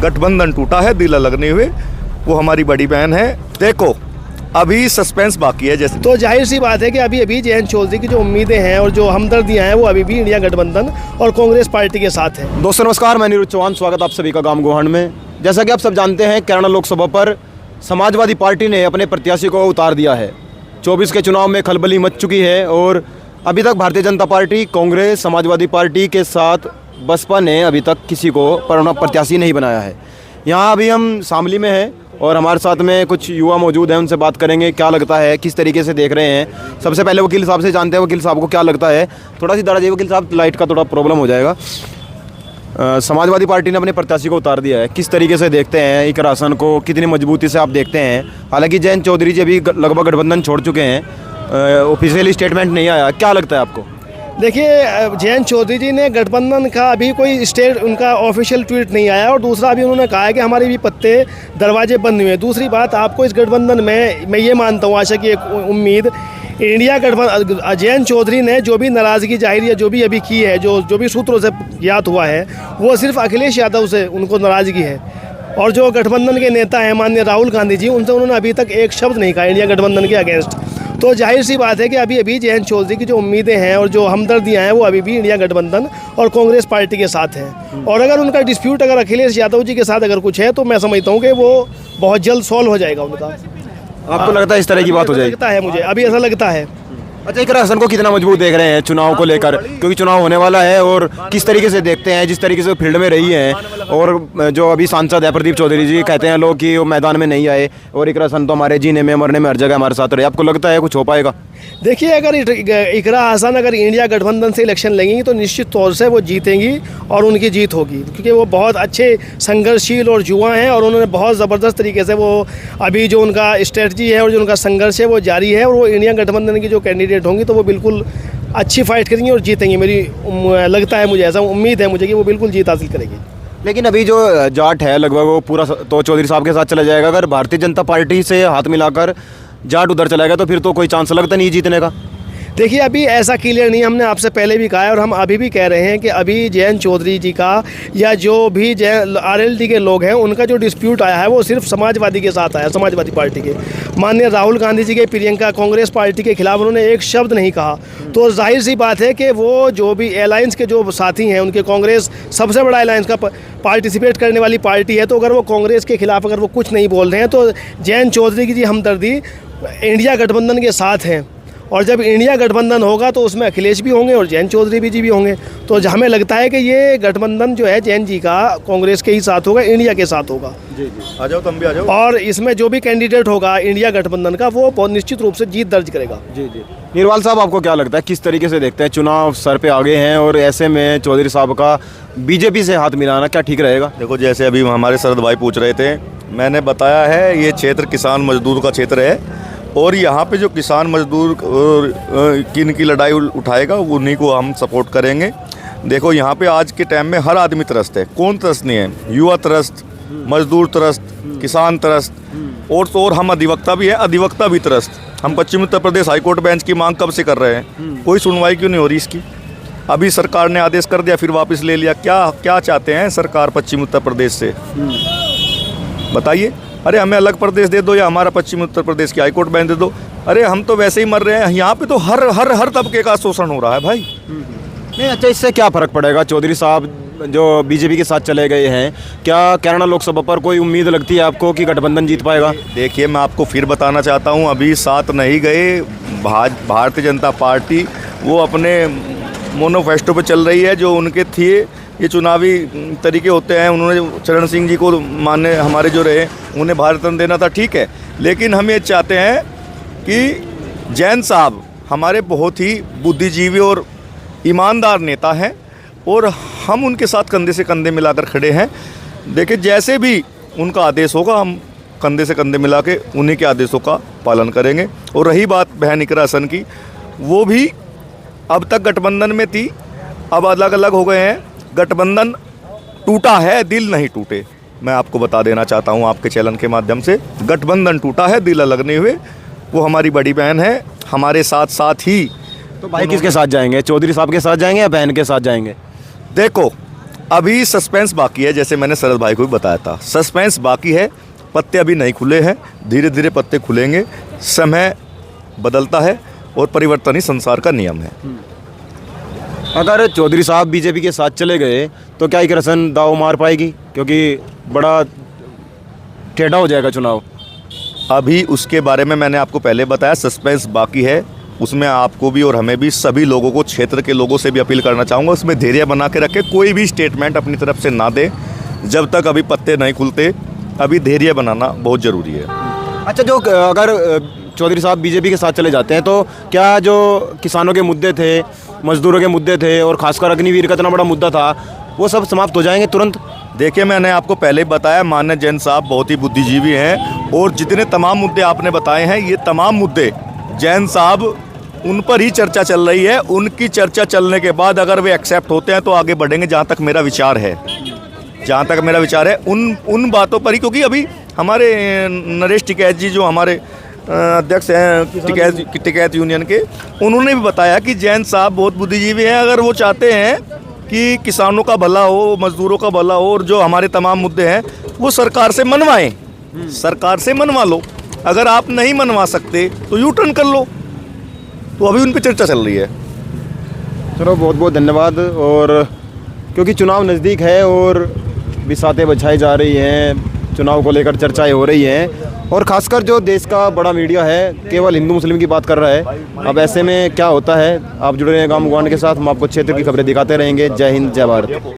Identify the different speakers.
Speaker 1: गठबंधन टूटा है, दिल अलग नहीं हुए। वो हमारी बड़ी बहन है। देखो अभी सस्पेंस बाकी है। जैसे
Speaker 2: तो जाहिर सी बात है कि अभी जयंत चौधरी की जो उम्मीदें हैं और जो हमदर्दियां हैं वो अभी भी इंडिया गठबंधन और कांग्रेस पार्टी के साथ है।
Speaker 3: दोस्तों नमस्कार, मैं नीरज चौहान, स्वागत आप सभी का गांव गोहान में। जैसा कि आप सब जानते हैं, कैराना लोकसभा पर समाजवादी पार्टी ने अपने प्रत्याशी को उतार दिया है। 24 के चुनाव में खलबली मच चुकी है और अभी तक भारतीय जनता पार्टी, कांग्रेस, समाजवादी पार्टी के साथ बसपा ने अभी तक किसी को प्रत्याशी नहीं बनाया है। यहाँ अभी हम शामली में हैं और हमारे साथ में कुछ युवा मौजूद हैं, उनसे बात करेंगे क्या लगता है, किस तरीके से देख रहे हैं। सबसे पहले वकील साहब से जानते हैं, वकील साहब को क्या लगता है। थोड़ा सी दादा जी, वकील साहब लाइट का थोड़ा प्रॉब्लम हो जाएगा। समाजवादी पार्टी ने अपने प्रत्याशी को उतार दिया है, किस तरीके से देखते हैं इकरा हसन को, कितनी मजबूती से आप देखते हैं। हालांकि जयंत चौधरी जी अभी लगभग गठबंधन छोड़ चुके हैं, ऑफिशियली स्टेटमेंट नहीं आया, क्या लगता है आपको?
Speaker 2: देखिए, जयंत चौधरी जी ने गठबंधन का अभी कोई स्टेट उनका ऑफिशियल ट्वीट नहीं आया और दूसरा अभी उन्होंने कहा है कि हमारे भी पत्ते दरवाजे बंद हुए हैं। दूसरी बात, आपको इस गठबंधन में मैं ये मानता हूँ, आशा की एक उम्मीद, इंडिया गठबंधन जयंत चौधरी ने जो भी नाराज़गी जाहिर या जो भी अभी की है, जो भी सूत्रों से ज्ञात हुआ है, वो सिर्फ अखिलेश यादव से उनको नाराज़गी है। और जो गठबंधन के नेता हैं माननीय राहुल गांधी जी, उनसे उन्होंने अभी तक एक शब्द नहीं कहा इंडिया गठबंधन के अगेंस्ट। तो जाहिर सी बात है कि अभी जयंत चौधरी की जो उम्मीदें हैं और जो हमदर्दियां हैं वो अभी भी इंडिया गठबंधन और कांग्रेस पार्टी के साथ हैं। और अगर उनका डिस्प्यूट अगर अखिलेश यादव जी के साथ अगर कुछ है तो मैं समझता हूँ कि वो बहुत जल्द सॉल्व हो जाएगा उनका।
Speaker 3: आपको लगता है इस तरह की बात हो जाएगी?
Speaker 2: लगता है मुझे, अभी ऐसा लगता है।
Speaker 3: अच्छा, इकरा हसन को कितना मजबूत देख रहे हैं चुनाव को लेकर, क्योंकि चुनाव होने वाला है, और किस तरीके से देखते हैं, जिस तरीके से फील्ड में रही हैं, और जो अभी सांसद है प्रदीप चौधरी जी, कहते हैं लोग कि वो मैदान में नहीं आए, और इकरा हसन तो हमारे जीने में मरने में हर जगह हमारे साथ रहे। आपको लगता है कुछ हो पाएगा?
Speaker 2: देखिए, अगर इकरा हसन अगर इंडिया गठबंधन से इलेक्शन लड़ेंगी तो निश्चित तौर से वो जीतेंगी और उनकी जीत होगी, क्योंकि वो बहुत अच्छे संघर्षशील और युवा हैं और उन्होंने बहुत ज़बरदस्त तरीके से वो अभी जो उनका स्ट्रेटजी है और जो उनका संघर्ष है वो जारी है, और वो इंडिया गठबंधन की जो कैंडिडेट होंगी तो वो बिल्कुल अच्छी फाइट करेंगी और जीतेंगी। मेरी लगता है, मुझे ऐसा उम्मीद है मुझे कि वो बिल्कुल जीत हासिल करेगी।
Speaker 3: लेकिन अभी जो जाट है लगभग वो पूरा तो चौधरी साहब के साथ चला जाएगा। अगर भारतीय जनता पार्टी से हाथ मिलाकर जाट उधर चलाएगा तो फिर तो कोई चांस लगता नहीं जीतने का।
Speaker 2: देखिए, अभी ऐसा क्लियर नहीं, हमने आपसे पहले भी कहा है और हम अभी भी कह रहे हैं कि अभी जयंत चौधरी जी का या जो भी आरएलडी के लोग हैं उनका जो डिस्प्यूट आया है वो सिर्फ समाजवादी के साथ आया, समाजवादी पार्टी के। माननीय राहुल गांधी जी के प्रियंका कांग्रेस पार्टी के खिलाफ उन्होंने एक शब्द नहीं कहा। तो जाहिर सी बात है कि वो जो भी अलायंस के जो साथी हैं उनके, कांग्रेस सबसे बड़ा अलायंस का पार्टिसिपेट करने वाली पार्टी है, तो अगर वो कांग्रेस के खिलाफ अगर वो कुछ नहीं बोल रहे हैं तो जयंत चौधरी की जी हमदर्दी इंडिया गठबंधन के साथ हैं। और जब इंडिया गठबंधन होगा तो उसमें अखिलेश भी होंगे और जयंत चौधरी जी भी होंगे। तो हमें लगता है कि ये गठबंधन जो है जयंत जी का कांग्रेस के ही साथ होगा, इंडिया के साथ होगा।
Speaker 1: जी आ जाओ, तुम भी आ जाओ।
Speaker 2: और इसमें जो भी कैंडिडेट होगा इंडिया गठबंधन का वो बहुत निश्चित रूप से जीत दर्ज करेगा।
Speaker 3: जी। नीरवाल साहब, आपको क्या लगता है, किस तरीके से देखते हैं? चुनाव सर पे आगे हैं और ऐसे में चौधरी साहब का बीजेपी से हाथ मिलाना क्या ठीक रहेगा?
Speaker 1: देखो, जैसे अभी हमारे शरद भाई पूछ रहे थे, मैंने बताया है ये क्षेत्र किसान मजदूर का क्षेत्र है और यहाँ पे जो किसान मजदूर की लड़ाई उठाएगा उन्हीं को हम सपोर्ट करेंगे। देखो, यहाँ पे आज के टाइम में हर आदमी त्रस्त है, कौन त्रस्त नहीं है? युवा त्रस्त, मजदूर त्रस्त, किसान त्रस्त, और हम अधिवक्ता भी है, अधिवक्ता भी त्रस्त। हम पश्चिम उत्तर प्रदेश हाईकोर्ट बेंच की मांग कब से कर रहे हैं, कोई सुनवाई क्यों नहीं हो रही इसकी? अभी सरकार ने आदेश कर दिया, फिर वापस ले लिया। क्या चाहते हैं सरकार पश्चिम उत्तर प्रदेश से? बताइए। अरे हमें अलग प्रदेश दे दो या हमारा पश्चिम उत्तर प्रदेश की हाईकोर्ट बेंच दे दो। अरे हम तो वैसे ही मर रहे हैं, यहाँ पे तो हर तबके का शोषण हो रहा है भाई।
Speaker 3: नहीं, अच्छा, इससे क्या फ़र्क पड़ेगा? चौधरी साहब जो बीजेपी के साथ चले गए हैं, क्या कैराना लोकसभा पर कोई उम्मीद लगती है आपको कि गठबंधन जीत पाएगा?
Speaker 1: देखिए, मैं आपको फिर बताना चाहता हूँ, अभी साथ नहीं गए भारतीय जनता पार्टी, वो अपने मोनोफेस्टो पे चल रही है। जो उनके थे ये चुनावी तरीके होते हैं, उन्होंने चरण सिंह जी को मानने हमारे जो रहे उन्हें भारत रत्न देना था, ठीक है, लेकिन हम ये चाहते हैं कि जैन साहब हमारे बहुत ही बुद्धिजीवी और ईमानदार नेता हैं और हम उनके साथ कंधे से कंधे मिलाकर खड़े हैं। देखिए, जैसे भी उनका आदेश होगा हम कंधे से कंधे मिला के उन्हीं के आदेशों का पालन करेंगे। और रही बात बहन इकरा हसन की, वो भी अब तक गठबंधन में थी, अब अलग अलग हो गए हैं। गठबंधन टूटा है, दिल नहीं टूटे। मैं आपको बता देना चाहता हूं आपके चैनल के माध्यम से, गठबंधन टूटा है, दिल अलग नहीं हुए। वो हमारी बड़ी बहन है, हमारे साथ ही।
Speaker 3: तो भाई किसके साथ जाएंगे? चौधरी साहब के साथ जाएंगे या बहन के साथ जाएंगे?
Speaker 1: देखो, अभी सस्पेंस बाकी है, जैसे मैंने शरद भाई को भी बताया था, सस्पेंस बाकी है, पत्ते अभी नहीं खुले हैं, धीरे धीरे पत्ते खुलेंगे। समय बदलता है और परिवर्तन ही संसार का नियम है।
Speaker 3: अगर चौधरी साहब बीजेपी के साथ चले गए तो क्या इकरसन दाव मार पाएगी, क्योंकि बड़ा टेढ़ा हो जाएगा चुनाव?
Speaker 1: अभी उसके बारे में मैंने आपको पहले बताया, सस्पेंस बाकी है, उसमें आपको भी और हमें भी, सभी लोगों को, क्षेत्र के लोगों से भी अपील करना चाहूँगा, उसमें धैर्य बना के रखें, कोई भी स्टेटमेंट अपनी तरफ से ना दे जब तक अभी पत्ते नहीं खुलते। अभी धैर्य बनाना बहुत ज़रूरी है।
Speaker 3: अच्छा, जो अगर चौधरी साहब बीजेपी के साथ चले जाते हैं तो क्या जो किसानों के मुद्दे थे, मजदूरों के मुद्दे थे और खासकर अग्निवीर का इतना बड़ा मुद्दा था, वो सब समाप्त हो जाएंगे तुरंत?
Speaker 1: देखिए, मैंने आपको पहले बताया, माननीय जैन साहब बहुत ही बुद्धिजीवी हैं और जितने तमाम मुद्दे आपने बताए हैं, ये तमाम मुद्दे जैन साहब, उन पर ही चर्चा चल रही है। उनकी चर्चा चलने के बाद अगर वे एक्सेप्ट होते हैं तो आगे बढ़ेंगे। जहाँ तक मेरा विचार है, उन बातों पर ही, क्योंकि अभी हमारे नरेश टिकैत जी जो हमारे अध्यक्ष हैं टिकैत यूनियन के, उन्होंने भी बताया कि जैन साहब बहुत बुद्धिजीवी हैं। अगर वो चाहते हैं कि किसानों का भला हो, मजदूरों का भला हो और जो हमारे तमाम मुद्दे हैं वो सरकार से मनवाएं, सरकार से मनवा लो। अगर आप नहीं मनवा सकते तो यू टर्न कर लो। तो अभी उन पर चर्चा चल रही है।
Speaker 3: चलो, बहुत बहुत धन्यवाद। और क्योंकि चुनाव नज़दीक है और बिसातें बछाई जा रही हैं, चुनाव को लेकर चर्चाएं हो रही हैं और ख़ासकर जो देश का बड़ा मीडिया है केवल हिंदू मुस्लिम की बात कर रहा है। अब ऐसे में क्या होता है, आप जुड़े रहे गांव गोहान के साथ, हम आपको क्षेत्र की खबरें दिखाते रहेंगे। जय हिंद, जय भारत।